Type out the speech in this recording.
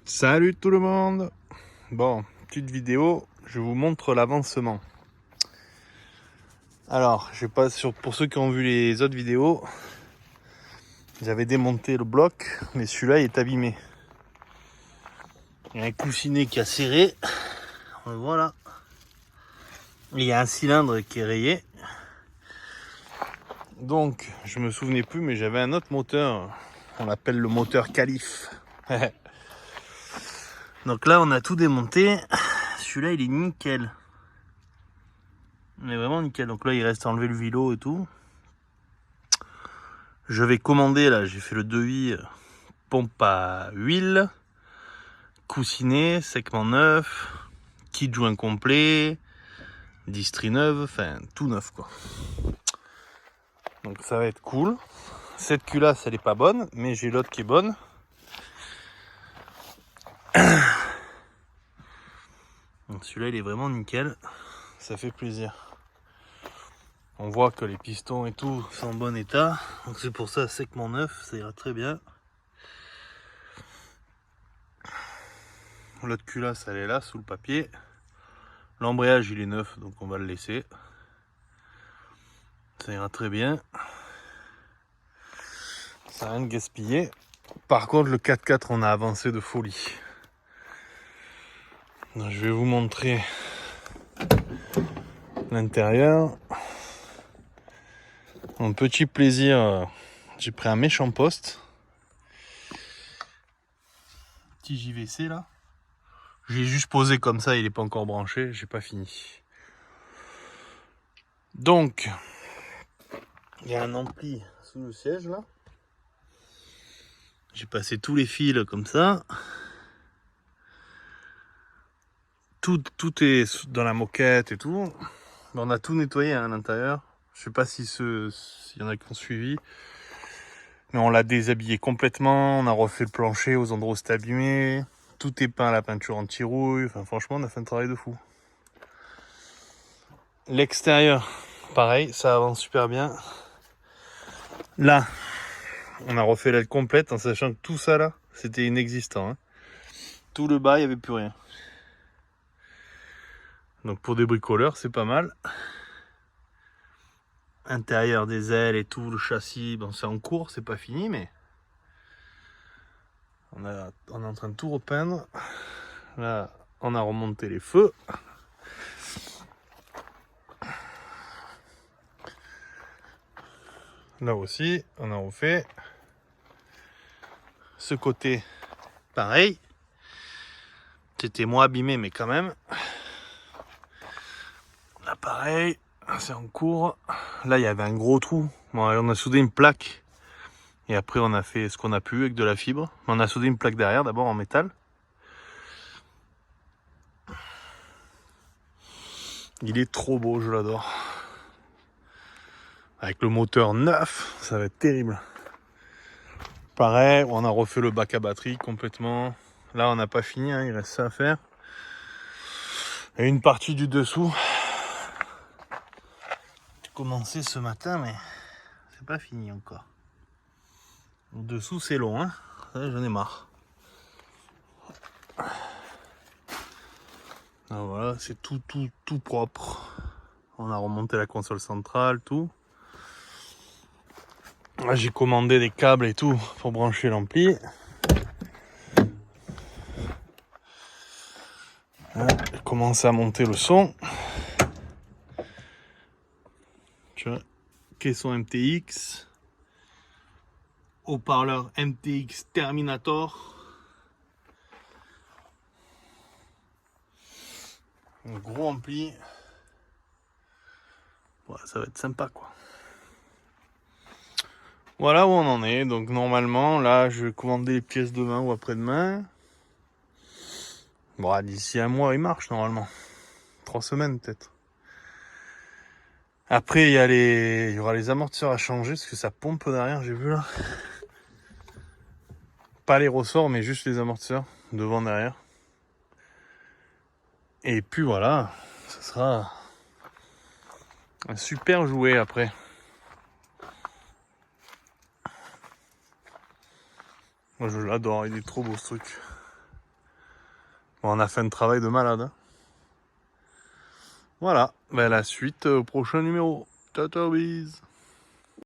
Salut tout le monde. Bon, petite vidéo, je vous montre l'avancement. Alors, je sais pas, pour ceux qui ont vu les autres vidéos, j'avais démonté le bloc, mais celui-là il est abîmé. Il y a un coussinet qui a serré, voilà. Il y a un cylindre qui est rayé. Donc, je me souvenais plus, mais j'avais un autre moteur, on l'appelle le moteur Calife. Donc là, on a tout démonté. Celui-là, il est nickel. Il est vraiment nickel. Donc là, il reste à enlever le vilo et tout. Je vais commander, là, j'ai fait le devis, pompe à huile, coussinet, segment neuf, kit joint complet, distri neuve, enfin tout neuf quoi. Donc ça va être cool. Cette culasse elle est pas bonne, mais j'ai l'autre qui est bonne. Donc celui-là il est vraiment nickel, ça fait plaisir. On voit que les pistons et tout sont en bon état, donc c'est pour ça segment neuf, ça ira très bien. L'autre culasse elle est là sous le papier. L'embrayage il est neuf, donc on va le laisser. Ça ira très bien. Ça n'a rien de gaspillé. Par contre, le 4x4, on a avancé de folie. Donc, je vais vous montrer l'intérieur. Un petit plaisir, j'ai pris un méchant poste. Petit JVC là. J'ai juste posé comme ça, il n'est pas encore branché, j'ai pas fini. Donc, il y a un ampli sous le siège là. J'ai passé tous les fils comme ça. Tout est dans la moquette et tout. On a tout nettoyé à l'intérieur. Je sais pas s'il y en a qui ont suivi. Mais on l'a déshabillé complètement. On a refait le plancher aux endroits où c'était abîmé. Tout est peint à la peinture anti-rouille. Enfin, franchement, on a fait un travail de fou. L'extérieur, pareil, ça avance super bien. Là, on a refait l'aile complète en sachant que tout ça là, c'était inexistant. Hein. Tout le bas, il n'y avait plus rien. Donc pour des bricoleurs, c'est pas mal. Intérieur des ailes et tout, le châssis, bon, c'est en cours, c'est pas fini, mais on est en train de tout repeindre. Là, on a remonté les feux. Là aussi, on a refait. Ce côté, pareil. C'était moins abîmé, mais quand même. Là, pareil, c'est en cours. Là, il y avait un gros trou. Bon, on a soudé une plaque. Et après, on a fait ce qu'on a pu avec de la fibre. On a soudé une plaque derrière, d'abord en métal. Il est trop beau, je l'adore. Avec le moteur neuf, ça va être terrible. Pareil, on a refait le bac à batterie complètement. Là, on n'a pas fini, hein, il reste ça à faire. Et une partie du dessous. J'ai commencé ce matin, mais c'est pas fini encore. Le dessous, c'est long, hein. J'en ai marre. Alors voilà, c'est tout propre. On a remonté la console centrale, tout. Là, j'ai commandé des câbles et tout pour brancher l'ampli. J'ai commencé à monter le son. Tu vois, caisson MTX. Haut-parleur MTX Terminator. Un gros ampli. Ouais, ça va être sympa quoi. Voilà où on en est. Donc normalement, là, je vais commander les pièces demain ou après-demain. Bon, d'ici un mois, il marche normalement. 3 semaines peut-être. Après, il y aura les amortisseurs à changer parce que ça pompe derrière, j'ai vu là. Pas les ressorts, mais juste les amortisseurs, devant, derrière. Et puis voilà, ça sera un super jouet après. Moi je l'adore, il est trop beau ce truc. Bon, on a fait un travail de malade. Hein. Voilà, ben, la suite au prochain numéro. Ciao, ciao, bis.